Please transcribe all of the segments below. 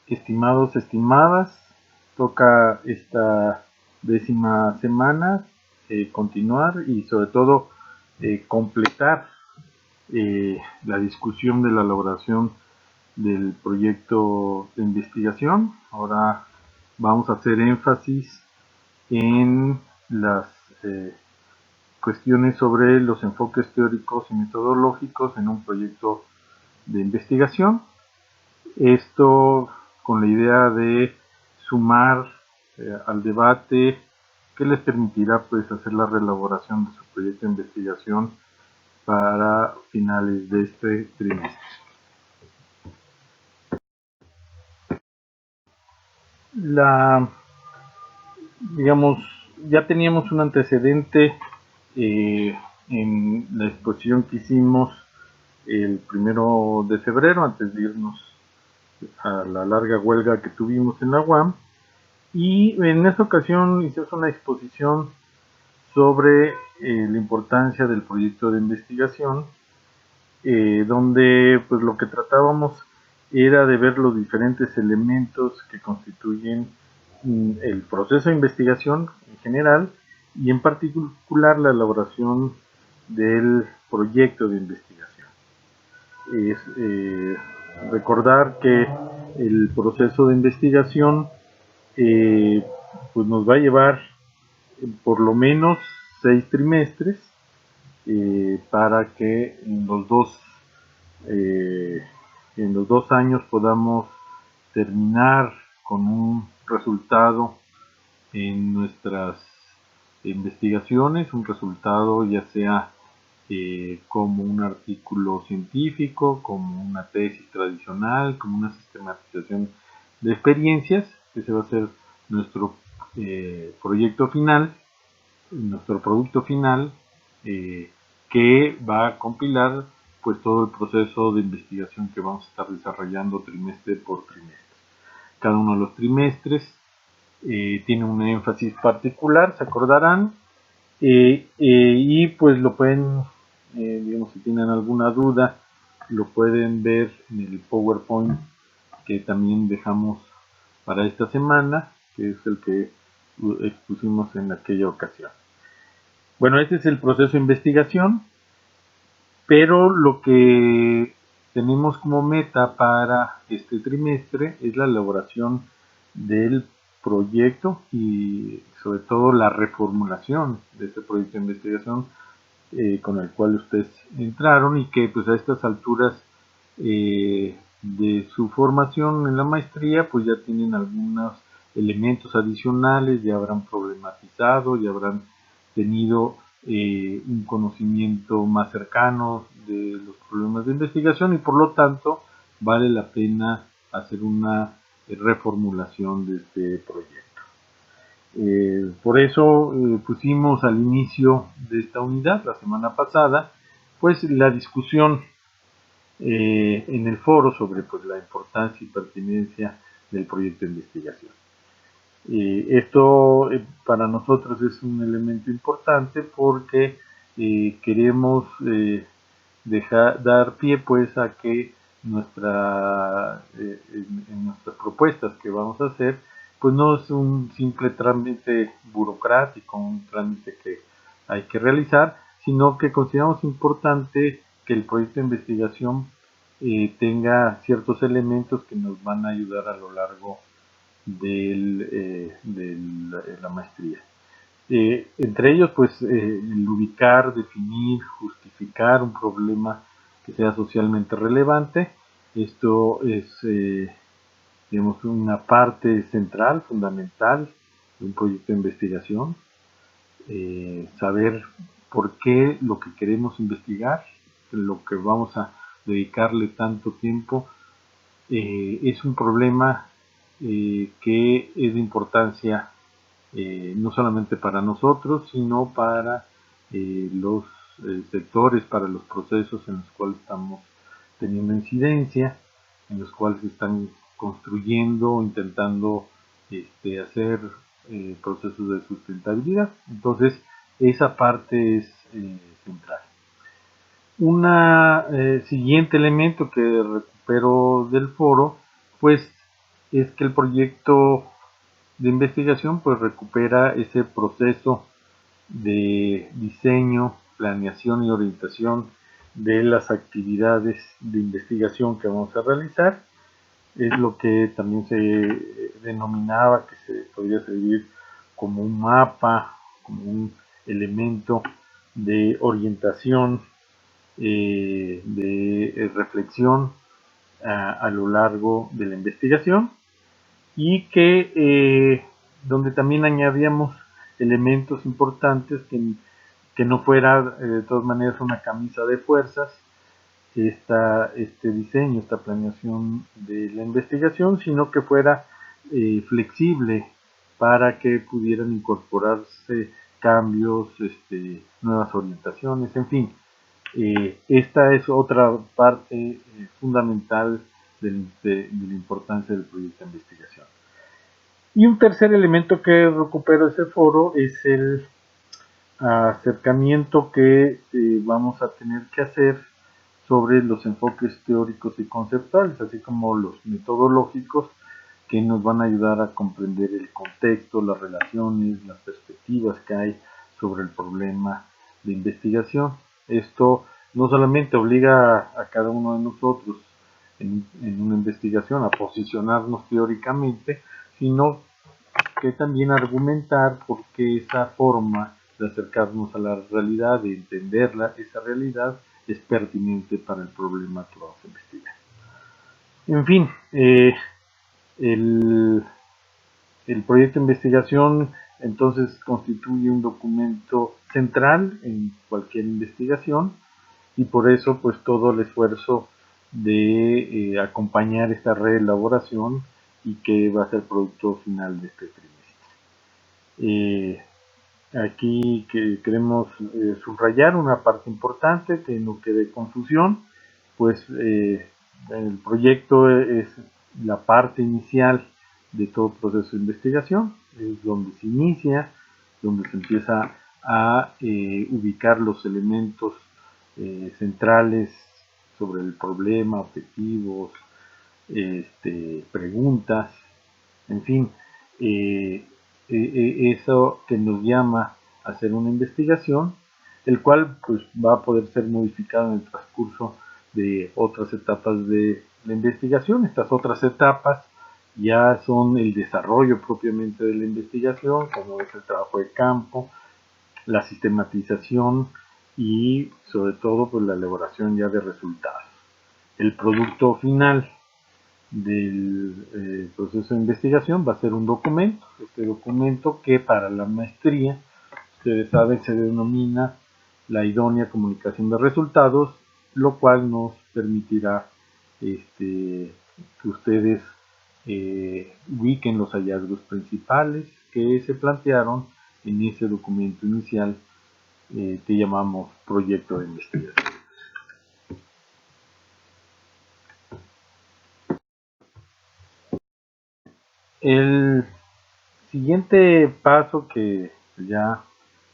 Estimados, estimadas, toca esta 10ª semana continuar y sobre todo completar la discusión de la elaboración del proyecto de investigación. Ahora vamos a hacer énfasis en las cuestiones sobre los enfoques teóricos y metodológicos en un proyecto de investigación. Esto con la idea de sumar al debate que les permitirá pues hacer la reelaboración de su proyecto de investigación para finales de este trimestre. Digamos, ya teníamos un antecedente en la exposición que hicimos el 1 de febrero, antes de irnos a la larga huelga que tuvimos en la UAM, y en esta ocasión hicimos una exposición sobre la importancia del proyecto de investigación, donde pues lo que tratábamos era de ver los diferentes elementos que constituyen el proceso de investigación en general y en particular la elaboración del proyecto de investigación. Es recordar que el proceso de investigación pues nos va a llevar por lo menos 6 trimestres para que en los dos años podamos terminar con un resultado en nuestras investigaciones, un resultado ya sea como un artículo científico, como una tesis tradicional, como una sistematización de experiencias. Ese va a ser nuestro proyecto final, nuestro producto final, que va a compilar pues todo el proceso de investigación que vamos a estar desarrollando trimestre por trimestre. Cada uno de los trimestres tiene un énfasis particular, se acordarán, y pues lo pueden, digamos, si tienen alguna duda, lo pueden ver en el PowerPoint que también dejamos para esta semana, que es el que expusimos en aquella ocasión. Bueno, este es el proceso de investigación, pero lo que tenemos como meta para este trimestre es la elaboración del proyecto y sobre todo la reformulación de este proyecto de investigación con el cual ustedes entraron y que pues a estas alturas de su formación en la maestría pues ya tienen algunos elementos adicionales, ya habrán problematizado, ya habrán tenido un conocimiento más cercano de los problemas de investigación y por lo tanto vale la pena hacer una reformulación de este proyecto. Por eso pusimos al inicio de esta unidad, la semana pasada, pues la discusión en el foro sobre pues, la importancia y pertinencia del proyecto de investigación. Esto para nosotros es un elemento importante porque queremos dar pie pues a que en nuestras propuestas que vamos a hacer pues no es un simple trámite burocrático, un trámite que hay que realizar, sino que consideramos importante que el proyecto de investigación tenga ciertos elementos que nos van a ayudar a lo largo de la maestría. Entre ellos, pues, el ubicar, definir, justificar un problema que sea socialmente relevante. Esto es, digamos, una parte central, fundamental de un proyecto de investigación. Saber por qué lo que queremos investigar, lo que vamos a dedicarle tanto tiempo, es un problema que es de importancia no solamente para nosotros, sino para los sectores, para los procesos en los cuales estamos teniendo incidencia, en los cuales se están construyendo, intentando hacer procesos de sustentabilidad. Entonces, esa parte es central. Un siguiente elemento que recupero del foro, pues es que el proyecto de investigación pues recupera ese proceso de diseño, planeación y orientación de las actividades de investigación que vamos a realizar. Es lo que también se denominaba que se podría servir como un mapa, como un elemento de orientación, de reflexión a lo largo de la investigación, y que donde también añadíamos elementos importantes que no fuera de todas maneras una camisa de fuerzas este diseño, esta planeación de la investigación, sino que fuera flexible para que pudieran incorporarse cambios, nuevas orientaciones, en fin. Esta es otra parte fundamental de la importancia del proyecto de investigación. Y un tercer elemento que recupero ese foro es el acercamiento que vamos a tener que hacer sobre los enfoques teóricos y conceptuales, así como los metodológicos que nos van a ayudar a comprender el contexto, las relaciones, las perspectivas que hay sobre el problema de investigación. Esto no solamente obliga a cada uno de nosotros en una investigación a posicionarnos teóricamente, sino que también argumentar por qué esa forma de acercarnos a la realidad, de entenderla, esa realidad, es pertinente para el problema que vamos a investigar. En fin, el, el proyecto de investigación entonces constituye un documento central en cualquier investigación, y por eso pues todo el esfuerzo de acompañar esta reelaboración y que va a ser producto final de este trimestre. Aquí que queremos subrayar una parte importante, que no quede confusión, pues el proyecto es la parte inicial de todo proceso de investigación, es donde se inicia, donde se empieza a ubicar los elementos centrales sobre el problema, objetivos, preguntas, en fin, eso que nos llama a hacer una investigación, el cual pues va a poder ser modificado en el transcurso de otras etapas de la investigación. Estas otras etapas ya son el desarrollo propiamente de la investigación, como es el trabajo de campo, la sistematización y sobre todo pues la elaboración ya de resultados. El producto final del proceso de investigación va a ser un documento, este documento que para la maestría, ustedes saben, se denomina la idónea comunicación de resultados, lo cual nos permitirá que ustedes ubiquen los hallazgos principales que se plantearon en ese documento inicial que llamamos proyecto de investigación. El siguiente paso, que ya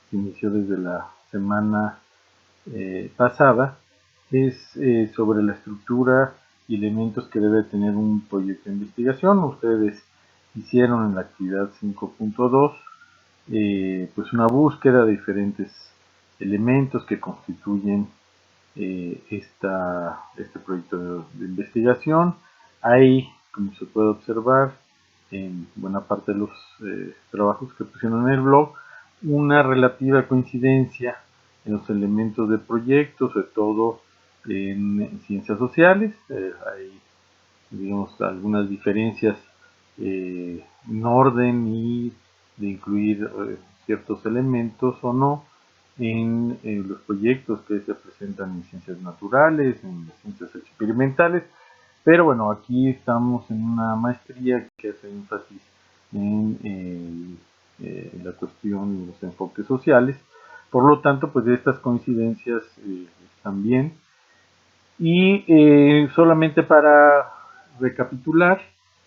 se inició desde la semana pasada, es sobre la estructura y elementos que debe tener un proyecto de investigación. Ustedes hicieron en la actividad 5.2 pues una búsqueda de diferentes elementos que constituyen este proyecto de investigación. Hay, como se puede observar en buena parte de los trabajos que pusieron en el blog, una relativa coincidencia en los elementos del proyecto, sobre todo en ciencias sociales. Hay, digamos, algunas diferencias en orden y de incluir ciertos elementos o no en los proyectos que se presentan en ciencias naturales, en las ciencias experimentales, pero bueno, aquí estamos en una maestría que hace énfasis en la cuestión de los enfoques sociales, por lo tanto pues estas coincidencias están bien. Y solamente para recapitular,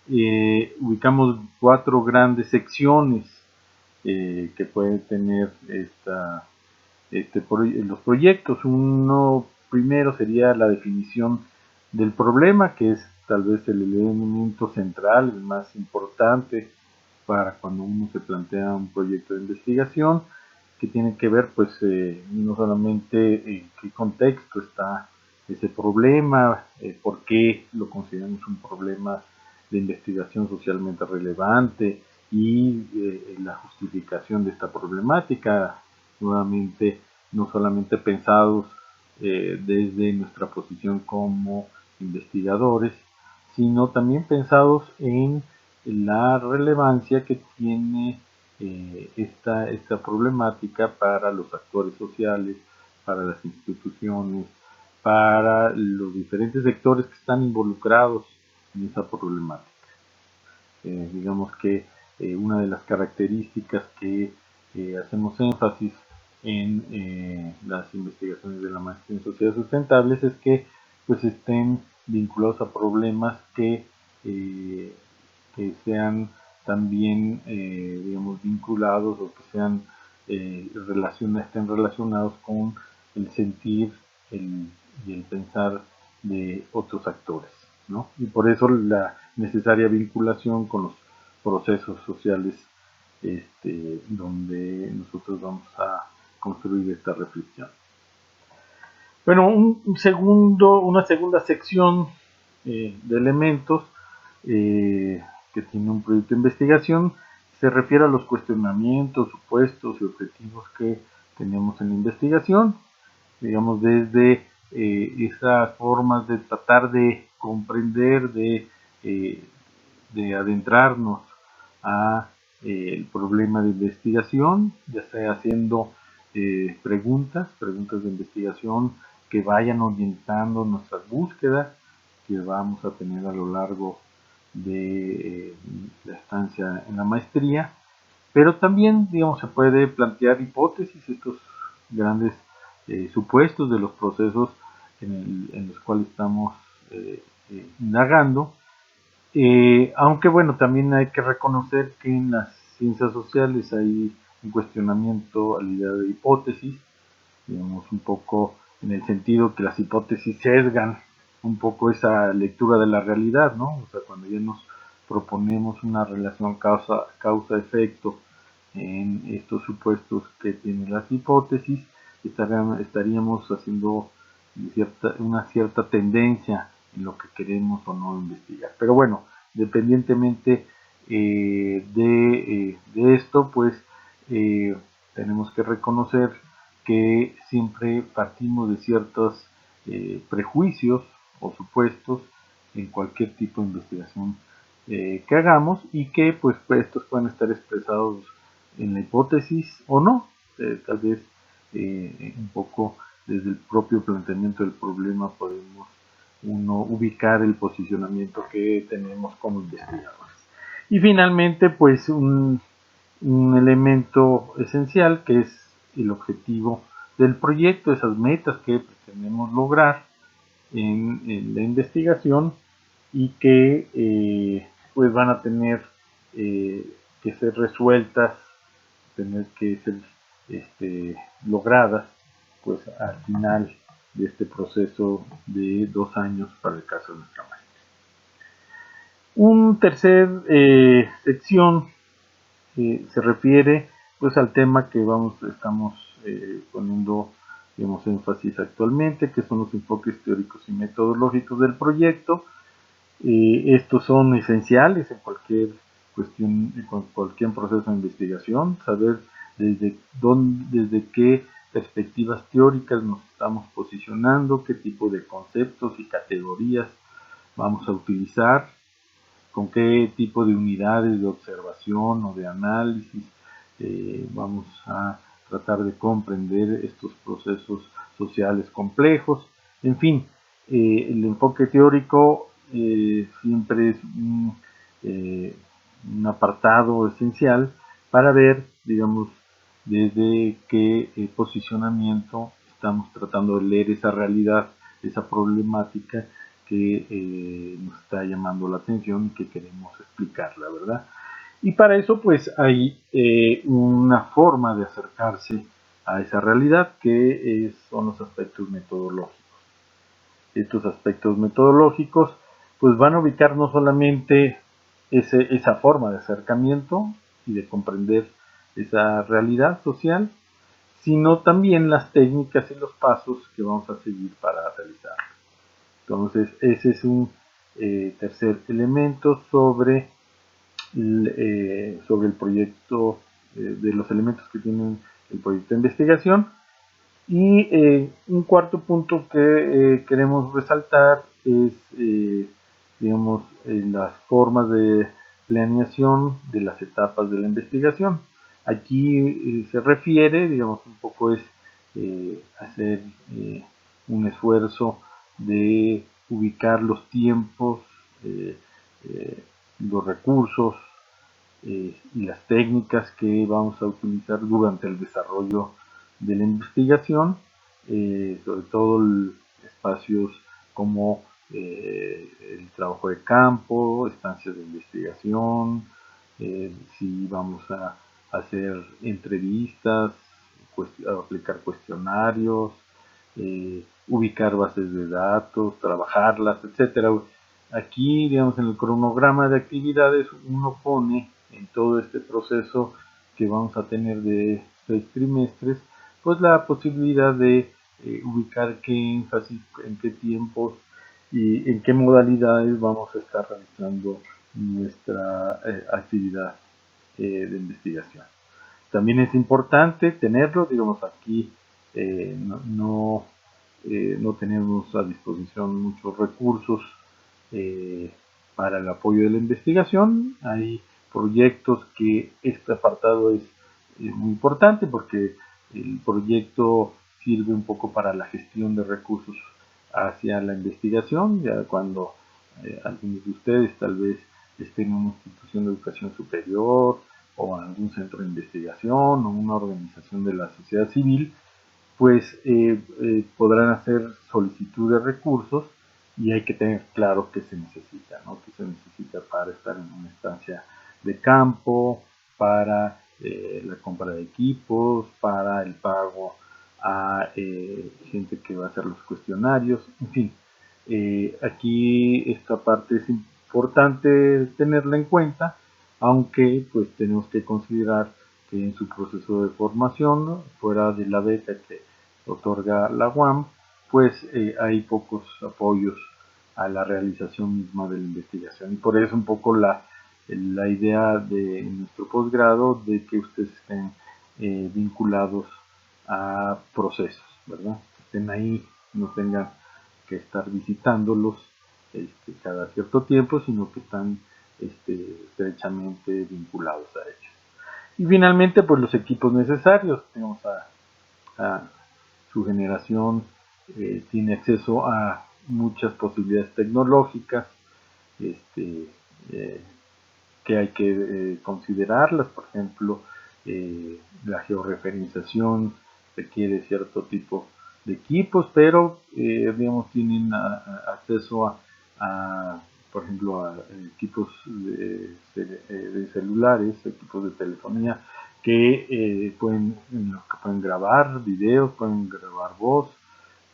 ubicamos 4 grandes secciones que pueden tener los proyectos. Uno primero sería la definición del problema, que es tal vez el elemento central, el más importante para cuando uno se plantea un proyecto de investigación, que tiene que ver pues no solamente en qué contexto está ese problema, por qué lo consideramos un problema de investigación socialmente relevante y la justificación de esta problemática, nuevamente no solamente pensados desde nuestra posición como investigadores, sino también pensados en la relevancia que tiene esta problemática para los actores sociales, para las instituciones, para los diferentes sectores que están involucrados en esa problemática. Digamos que una de las características que hacemos énfasis en las investigaciones de la maestría en sociedades sustentables es que pues estén vinculados a problemas que sean también digamos vinculados o que sean estén relacionados con el sentir y el pensar de otros actores, ¿no? Y por eso la necesaria vinculación con los procesos sociales donde nosotros vamos a construir esta reflexión. Bueno, una segunda sección de elementos que tiene un proyecto de investigación se refiere a los cuestionamientos, supuestos y objetivos que tenemos en la investigación, digamos desde esas formas de tratar de comprender, de adentrarnos a el problema de investigación, ya sea haciendo preguntas de investigación que vayan orientando nuestras búsquedas que vamos a tener a lo largo de la estancia en la maestría, pero también, digamos, se puede plantear hipótesis, estos grandes supuestos de los procesos en los cuales estamos indagando, aunque bueno, también hay que reconocer que en las ciencias sociales hay un cuestionamiento a la idea de hipótesis, digamos un poco en el sentido que las hipótesis sesgan un poco esa lectura de la realidad, ¿no? O sea, cuando ya nos proponemos una relación causa-efecto en estos supuestos que tienen las hipótesis, estaríamos haciendo una cierta tendencia en lo que queremos o no investigar. Pero bueno, independientemente de esto, pues tenemos que reconocer que siempre partimos de ciertos prejuicios o supuestos en cualquier tipo de investigación que hagamos y que pues estos pueden estar expresados en la hipótesis o no, tal vez un poco desde el propio planteamiento del problema podemos uno ubicar el posicionamiento que tenemos como investigadores. Y finalmente pues un elemento esencial que es el objetivo del proyecto, esas metas que pretendemos lograr en la investigación y que pues van a tener que ser resueltas, tener que ser logradas pues al final de este proceso de 2 años para el caso de nuestra maestría. Un tercer sección se refiere pues al tema que estamos poniendo digamos, énfasis actualmente, que son los enfoques teóricos y metodológicos del proyecto. Estos son esenciales en cualquier cuestión, en cualquier proceso de investigación, saber desde qué perspectivas teóricas nos estamos posicionando, qué tipo de conceptos y categorías vamos a utilizar, con qué tipo de unidades de observación o de análisis vamos a tratar de comprender estos procesos sociales complejos. En fin, el enfoque teórico siempre es un apartado esencial para ver, digamos, desde qué posicionamiento estamos tratando de leer esa realidad, esa problemática que nos está llamando la atención y que queremos explicarla, ¿verdad? Y para eso pues hay una forma de acercarse a esa realidad que son los aspectos metodológicos. Estos aspectos metodológicos pues van a ubicar no solamente esa forma de acercamiento y de comprender esa realidad social, sino también las técnicas y los pasos que vamos a seguir para realizarlo. Entonces, ese es un tercer elemento sobre el proyecto, de los elementos que tienen el proyecto de investigación. Y un cuarto punto que queremos resaltar es, digamos, las formas de planeación de las etapas de la investigación. Aquí se refiere, digamos, un poco es hacer un esfuerzo de ubicar los tiempos, eh, eh, los recursos y las técnicas que vamos a utilizar durante el desarrollo de la investigación, sobre todo espacios como el trabajo de campo, estancias de investigación, si vamos a hacer entrevistas, aplicar cuestionarios, ubicar bases de datos, trabajarlas, etcétera. Aquí, digamos, en el cronograma de actividades uno pone en todo este proceso que vamos a tener de 6 trimestres, pues la posibilidad de ubicar qué énfasis, en qué tiempos y en qué modalidades vamos a estar realizando nuestra actividad de investigación. También es importante tenerlo, digamos, aquí no tenemos a disposición muchos recursos para el apoyo de la investigación. Hay proyectos que este apartado es muy importante porque el proyecto sirve un poco para la gestión de recursos hacia la investigación, ya cuando algunos de ustedes tal vez estén en una institución de educación superior o algún centro de investigación o una organización de la sociedad civil, pues podrán hacer solicitud de recursos y hay que tener claro qué se necesita, ¿no? Qué se necesita para estar en una estancia de campo, para la compra de equipos, para el pago a gente que va a hacer los cuestionarios, en fin. Aquí esta parte es importante tenerla en cuenta, aunque pues tenemos que considerar que en su proceso de formación, ¿no?, fuera de la beca que otorga la UAM, pues hay pocos apoyos a la realización misma de la investigación. Y por eso un poco la idea de nuestro posgrado de que ustedes estén vinculados a procesos, ¿verdad? Que estén ahí, no tengan que estar visitándolos cada cierto tiempo, sino que están estrechamente vinculados a ellos. Y finalmente, pues los equipos necesarios. Tenemos a su generación tiene acceso a muchas posibilidades tecnológicas este, eh, que hay que considerarlas. Por ejemplo, la georreferenciación requiere cierto tipo de equipos, pero digamos tienen acceso a, por ejemplo, a equipos de celulares, equipos de telefonía que pueden grabar videos, pueden grabar voz,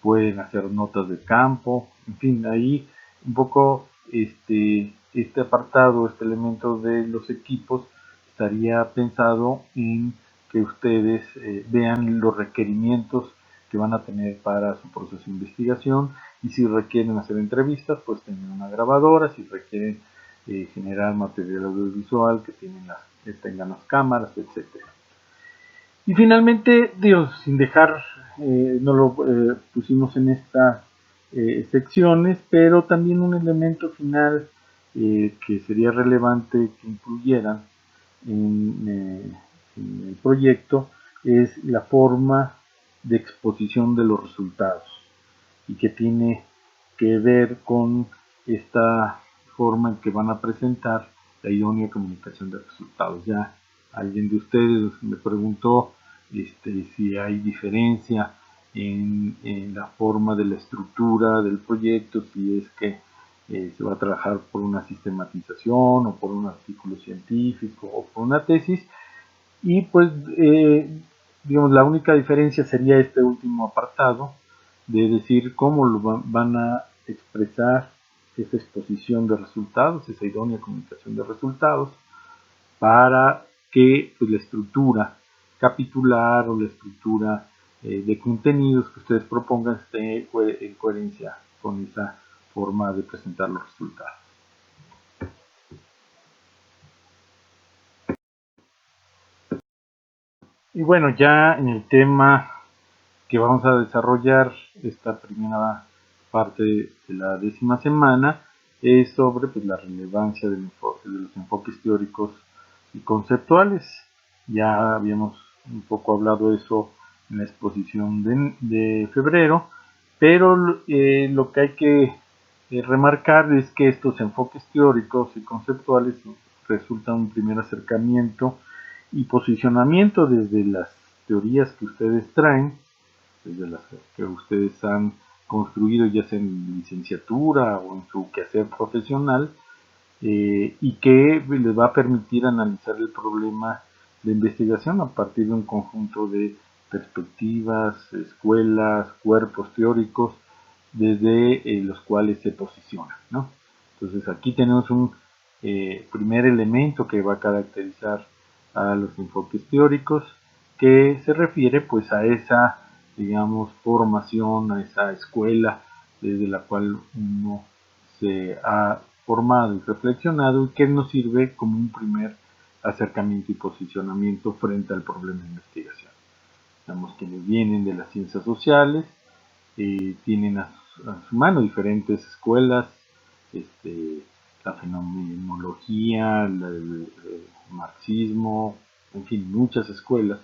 pueden hacer notas de campo, en fin, ahí un poco este apartado, este elemento de los equipos estaría pensado en que ustedes vean los requerimientos que van a tener para su proceso de investigación y si requieren hacer entrevistas, pues tengan una grabadora, si requieren generar material audiovisual, que tengan las cámaras, etcétera. Y finalmente, Dios, sin dejar, no lo pusimos en estas secciones, pero también un elemento final que sería relevante que incluyeran en el proyecto es la forma de exposición de los resultados y que tiene que ver con esta forma en que van a presentar la idónea comunicación de resultados. Ya alguien de ustedes me preguntó si hay diferencia en la forma de la estructura del proyecto, si es que se va a trabajar por una sistematización o por un artículo científico o por una tesis. Y pues digamos la única diferencia sería este último apartado de decir cómo lo van a expresar esa exposición de resultados, esa idónea comunicación de resultados, para que pues, la estructura capitular o la estructura de contenidos que ustedes propongan esté en coherencia con esa forma de presentar los resultados. Y bueno, ya en el tema que vamos a desarrollar esta primera parte de la 10ª semana es sobre pues, la relevancia de los enfoques teóricos y conceptuales. Ya habíamos un poco hablado de eso en la exposición de febrero, pero lo que hay que remarcar es que estos enfoques teóricos y conceptuales resultan un primer acercamiento y posicionamiento desde las teorías que ustedes traen, desde las que ustedes han construido ya sea en licenciatura o en su quehacer profesional, y que les va a permitir analizar el problema de investigación a partir de un conjunto de perspectivas, escuelas, cuerpos teóricos desde los cuales se posicionan, ¿no? Entonces aquí tenemos un primer elemento que va a caracterizar a los enfoques teóricos, que se refiere pues a esa, digamos, formación, a esa escuela desde la cual uno se ha formado y reflexionado, y que nos sirve como un primer acercamiento y posicionamiento frente al problema de investigación. Digamos, quienes vienen de las ciencias sociales tienen a su mano diferentes escuelas, la fenomenología, el marxismo, en fin, muchas escuelas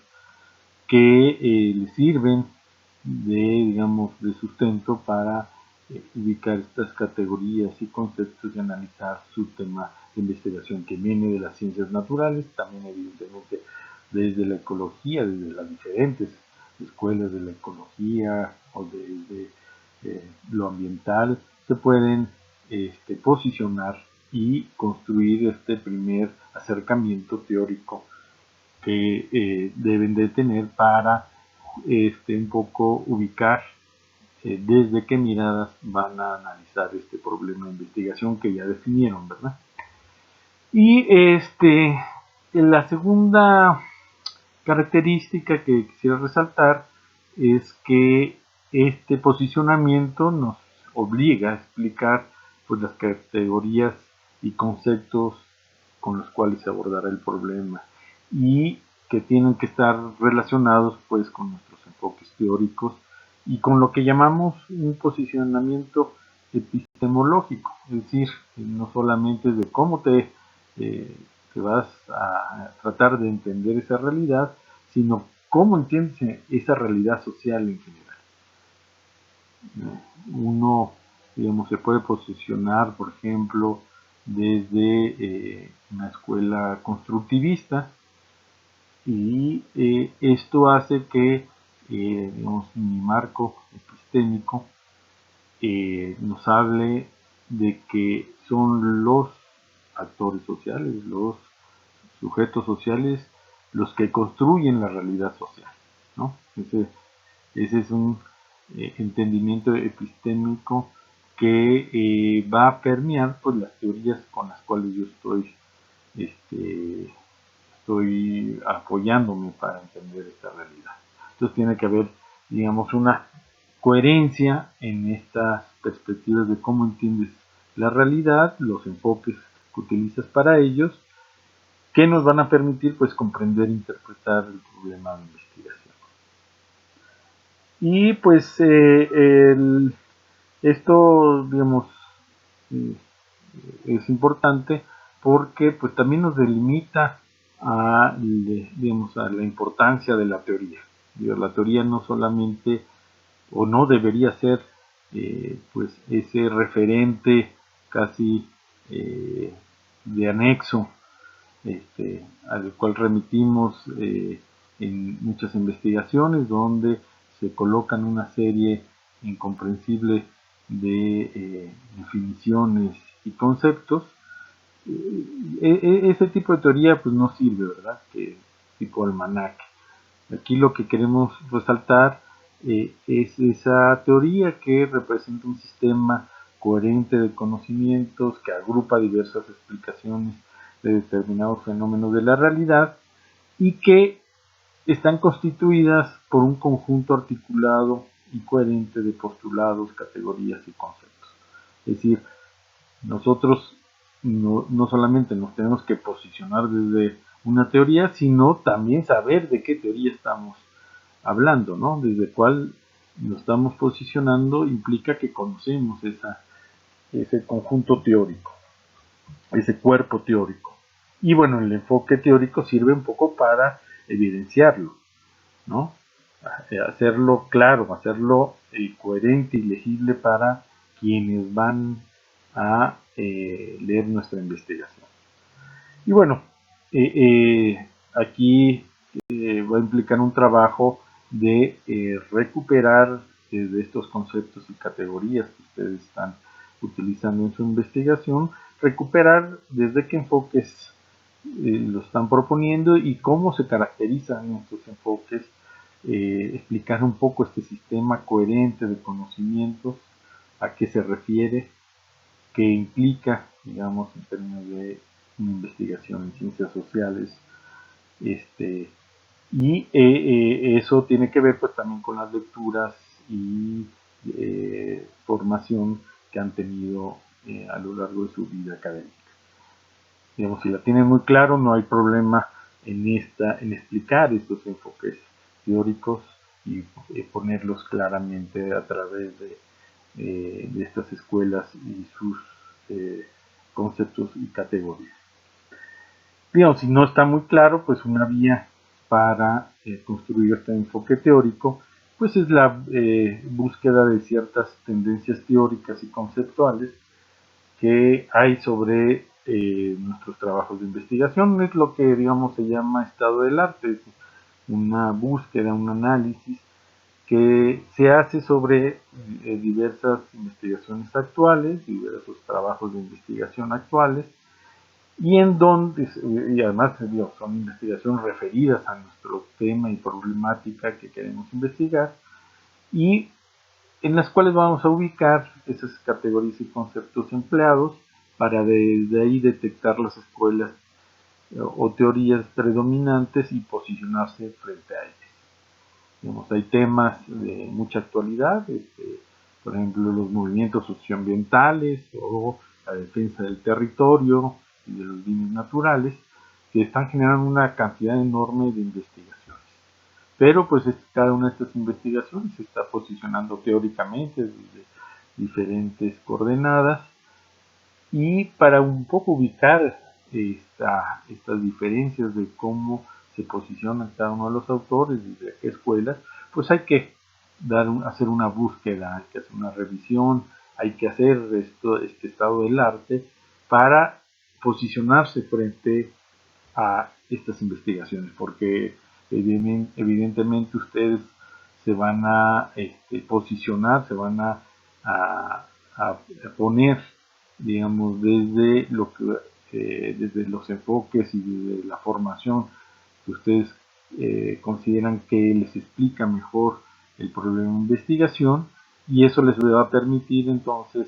que les sirven digamos, de sustento para ubicar estas categorías y conceptos y analizar su tema de investigación, que viene de las ciencias naturales, también evidentemente desde la ecología, desde las diferentes escuelas de la ecología o desde lo ambiental, se pueden posicionar y construir este primer acercamiento teórico que deben de tener para un poco ubicar desde qué miradas van a analizar este problema de investigación que ya definieron, ¿verdad? Y la segunda característica que quisiera resaltar es que este posicionamiento nos obliga a explicar pues, las categorías y conceptos con los cuales se abordará el problema, y que tienen que estar relacionados pues con nuestros enfoques teóricos y con lo que llamamos un posicionamiento epistemológico, es decir, no solamente de cómo te vas a tratar de entender esa realidad, sino cómo entiendes esa realidad social en general. Uno, digamos, se puede posicionar, por ejemplo, desde una escuela constructivista, y esto hace que, digamos, mi marco epistémico nos hable de que son los actores sociales, los sujetos sociales, los que construyen la realidad social, ¿no? Ese es un entendimiento epistémico que va a permear pues, las teorías con las cuales yo estoy apoyándome para entender esta realidad. Entonces tiene que haber, digamos, una coherencia en estas perspectivas de cómo entiendes la realidad, los enfoques que utilizas para ellos, que nos van a permitir pues comprender e interpretar el problema de investigación. Y pues esto, digamos, es importante porque pues también nos delimita digamos, a la importancia de la teoría. La teoría no solamente, o no debería ser, pues ese referente casi de anexo al cual remitimos en muchas investigaciones, donde se colocan una serie incomprensible de definiciones y conceptos. Ese tipo de teoría pues no sirve, ¿verdad? Que tipo almanaque. Aquí lo que queremos resaltar es esa teoría que representa un sistema coherente de conocimientos que agrupa diversas explicaciones de determinados fenómenos de la realidad y que están constituidas por un conjunto articulado y coherente de postulados, categorías y conceptos. Es decir, nosotros no solamente nos tenemos que posicionar desde una teoría, sino también saber de qué teoría estamos hablando, ¿no? Desde cuál nos estamos posicionando implica que conocemos ese conjunto teórico, ese cuerpo teórico. Y bueno, el enfoque teórico sirve un poco para evidenciarlo, ¿no? Hacerlo claro, hacerlo coherente y legible para quienes van a leer nuestra investigación. Y bueno, aquí va a implicar un trabajo de recuperar de estos conceptos y categorías que ustedes están utilizando en su investigación, recuperar desde qué enfoques lo están proponiendo y cómo se caracterizan estos enfoques, explicar un poco este sistema coherente de conocimientos, a qué se refiere, qué implica, digamos, en términos de investigación en ciencias sociales, y eso tiene que ver pues también con las lecturas y formación que han tenido a lo largo de su vida académica. Digamos, si la tienen muy claro, no hay problema en explicar estos enfoques teóricos y ponerlos claramente a través de estas escuelas y sus conceptos y categorías. Digamos, si no está muy claro, pues una vía para construir este enfoque teórico, pues es la búsqueda de ciertas tendencias teóricas y conceptuales que hay sobre nuestros trabajos de investigación. Es lo que, digamos, se llama estado del arte, es una búsqueda, un análisis que se hace sobre diversas investigaciones actuales, diversos trabajos de investigación actuales, y en donde, y además son investigaciones referidas a nuestro tema y problemática que queremos investigar, y en las cuales vamos a ubicar esas categorías y conceptos empleados para desde ahí detectar las escuelas o teorías predominantes y posicionarse frente a ellas. Digamos, hay temas de mucha actualidad, por ejemplo los movimientos socioambientales o la defensa del territorio y de los bienes naturales, que están generando una cantidad enorme de investigaciones. Pero pues cada una de estas investigaciones se está posicionando teóricamente desde diferentes coordenadas, y para un poco ubicar estas diferencias de cómo se posicionan cada uno de los autores y de qué escuelas, pues hay que hacer una búsqueda, hay que hacer una revisión, hay que hacer este estado del arte para posicionarse frente a estas investigaciones, porque evidentemente ustedes se van a posicionar, se van a poner, digamos, desde desde los enfoques y desde la formación que ustedes consideran que les explica mejor el problema de investigación, y eso les va a permitir entonces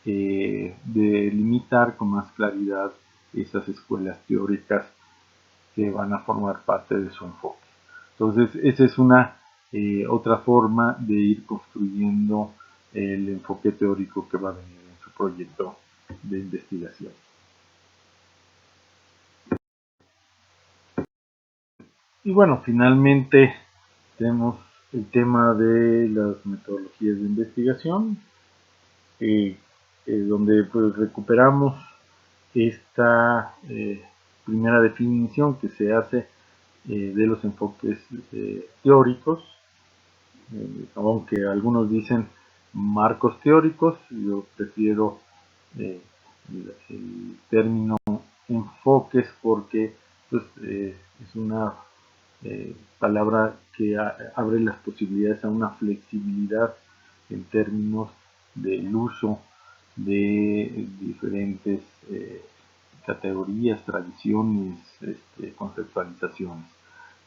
delimitar con más claridad esas escuelas teóricas que van a formar parte de su enfoque. Entonces, esa es una otra forma de ir construyendo el enfoque teórico que va a venir en su proyecto de investigación. Y bueno, finalmente tenemos el tema de las metodologías de investigación, donde pues recuperamos esta primera definición que se hace de los enfoques teóricos, aunque algunos dicen marcos teóricos, yo prefiero el término enfoques porque pues, es una palabra que abre las posibilidades a una flexibilidad en términos del uso de diferentes categorías, tradiciones, conceptualizaciones.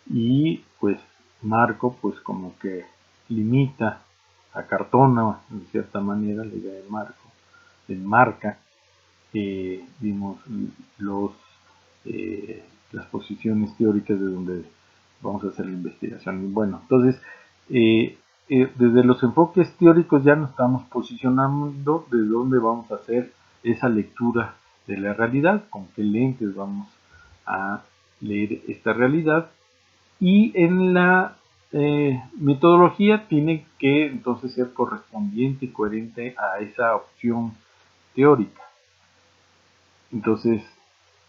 Y pues marco pues como que limita, acartona de cierta manera la idea de marco, enmarca, digamos, las posiciones teóricas de donde vamos a hacer la investigación. Bueno, entonces, desde los enfoques teóricos ya nos estamos posicionando de dónde vamos a hacer esa lectura de la realidad, con qué lentes vamos a leer esta realidad, y en la metodología tiene que entonces ser correspondiente y coherente a esa opción teórica. Entonces,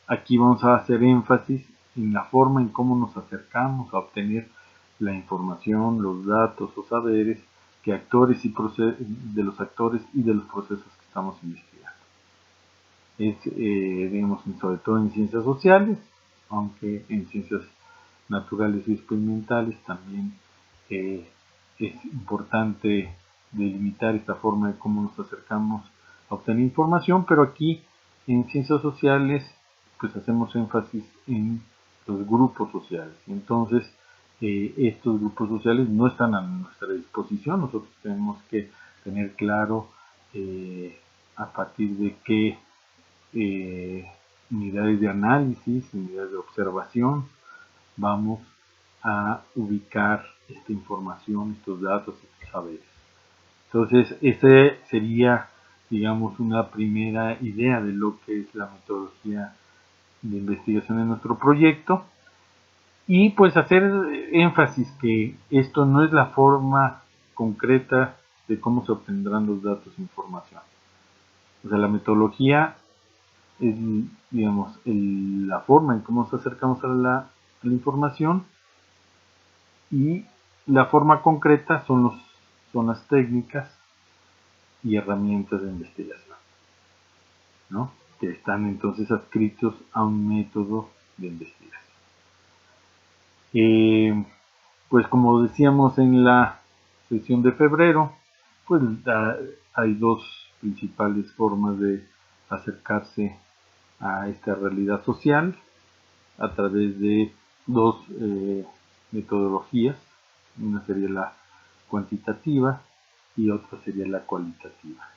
aquí vamos a hacer énfasis en la forma en cómo nos acercamos a obtener la información, los datos o saberes que actores y de los actores y de los procesos que estamos investigando. Es, digamos, sobre todo en ciencias sociales, aunque en ciencias naturales y experimentales también es importante delimitar esta forma de cómo nos acercamos a obtener información, pero aquí en ciencias sociales pues hacemos énfasis en los grupos sociales. Entonces, estos grupos sociales no están a nuestra disposición, nosotros tenemos que tener claro a partir de qué unidades de análisis, unidades de observación, vamos a ubicar esta información, estos datos, estos saberes. Entonces, ese sería, digamos, una primera idea de lo que es la metodología de investigación en nuestro proyecto. Y pues hacer énfasis que esto no es la forma concreta de cómo se obtendrán los datos e información. O sea, la metodología es, digamos, la forma en cómo nos acercamos a la información, y la forma concreta son las técnicas y herramientas de investigación, ¿no? Que están entonces adscritos a un método de investigación. Pues como decíamos en la sesión de febrero, pues hay dos principales formas de acercarse a esta realidad social a través de dos metodologías. Una sería la cuantitativa y otra sería la cualitativa.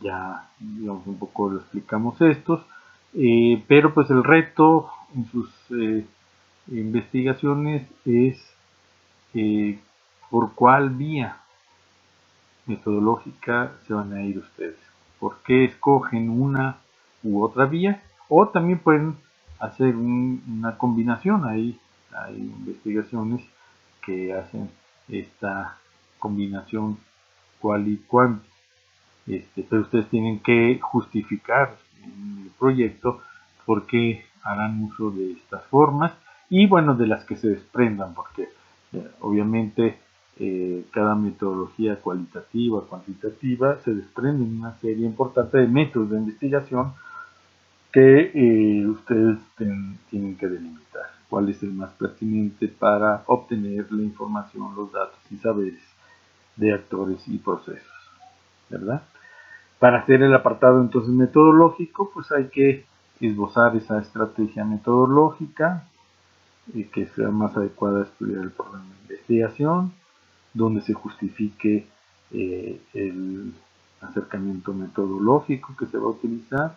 Ya, digamos, un poco lo explicamos estos, pero pues el reto en sus investigaciones es por cuál vía metodológica se van a ir ustedes, por qué escogen una u otra vía, o también pueden hacer una combinación. Hay investigaciones que hacen esta combinación cual y cual, pero ustedes tienen que justificar en el proyecto por qué harán uso de estas formas, y bueno, de las que se desprendan, porque obviamente cada metodología cualitativa, cuantitativa, se desprende en una serie importante de métodos de investigación que ustedes tienen que delimitar cuál es el más pertinente para obtener la información, los datos y saberes de actores y procesos, ¿verdad? Para hacer el apartado entonces metodológico, pues hay que esbozar esa estrategia metodológica que sea más adecuada a estudiar el problema de investigación, donde se justifique el acercamiento metodológico que se va a utilizar,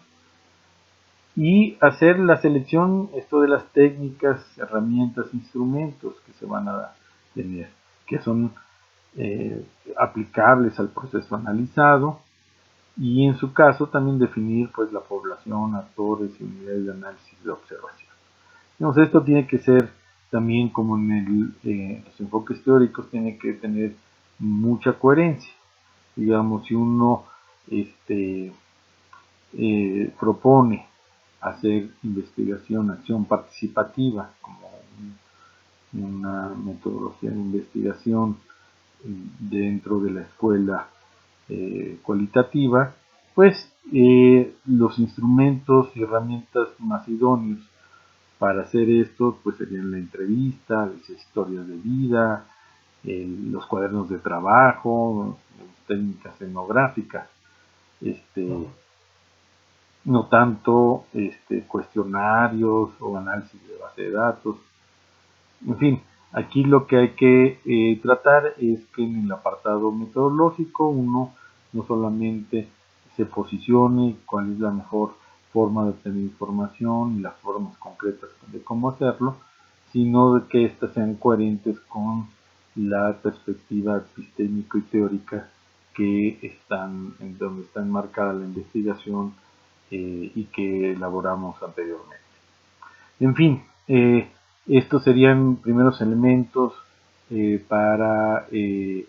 y hacer la selección de las técnicas, herramientas, instrumentos que se van a tener, que son aplicables al proceso analizado, y en su caso también definir pues la población, actores y unidades de análisis de observación. Entonces, esto tiene que ser también, como en los enfoques teóricos, tiene que tener mucha coherencia. Digamos, si uno propone hacer investigación, acción participativa, como una metodología de investigación dentro de la escuela cualitativa, pues los instrumentos y herramientas más idóneos para hacer esto pues serían la entrevista, las historias de vida, los cuadernos de trabajo, técnicas etnográficas, no tanto cuestionarios o análisis de base de datos. En fin, aquí lo que hay que tratar es que en el apartado metodológico uno no solamente se posicione, cuál es la mejor forma de obtener información y las formas concretas de cómo hacerlo, sino de que éstas sean coherentes con la perspectiva epistémico y teórica que están en donde está enmarcada la investigación y que elaboramos anteriormente. En fin, estos serían primeros elementos para hacer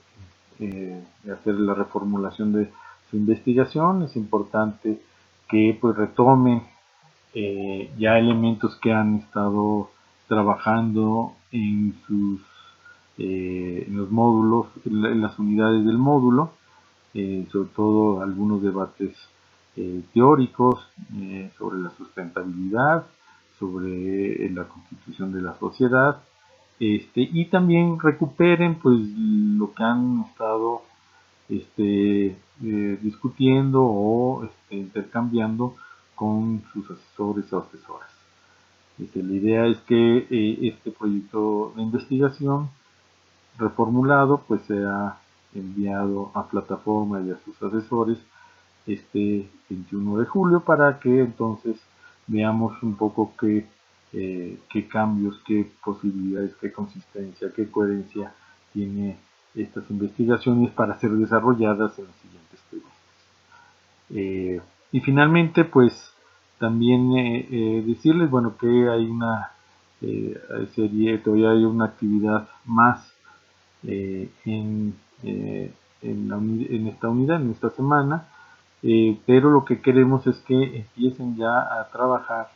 la reformulación de su investigación. Es importante que pues retomen ya elementos que han estado trabajando en sus en los módulos, en las unidades del módulo, sobre todo algunos debates teóricos sobre la sustentabilidad, sobre la constitución de la sociedad, y también recuperen pues lo que han estado discutiendo o intercambiando con sus asesores o asesoras. La idea es que este proyecto de investigación reformulado pues sea enviado a plataforma y a sus asesores este 21 de julio para que entonces veamos un poco qué cambios, qué posibilidades, qué consistencia, qué coherencia tiene estas investigaciones para ser desarrolladas en los siguientes trimestres. Y finalmente, pues también decirles, bueno, que hay una serie, todavía hay una actividad más en esta unidad, en esta semana, pero lo que queremos es que empiecen ya a trabajar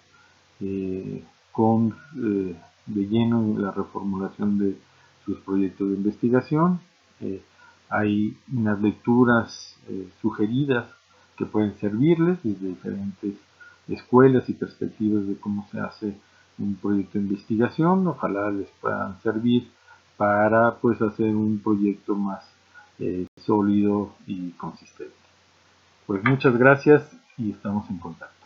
de lleno en la reformulación de sus proyectos de investigación. Hay unas lecturas sugeridas que pueden servirles desde diferentes escuelas y perspectivas de cómo se hace un proyecto de investigación. Ojalá les puedan servir para pues hacer un proyecto más sólido y consistente. Pues muchas gracias y estamos en contacto.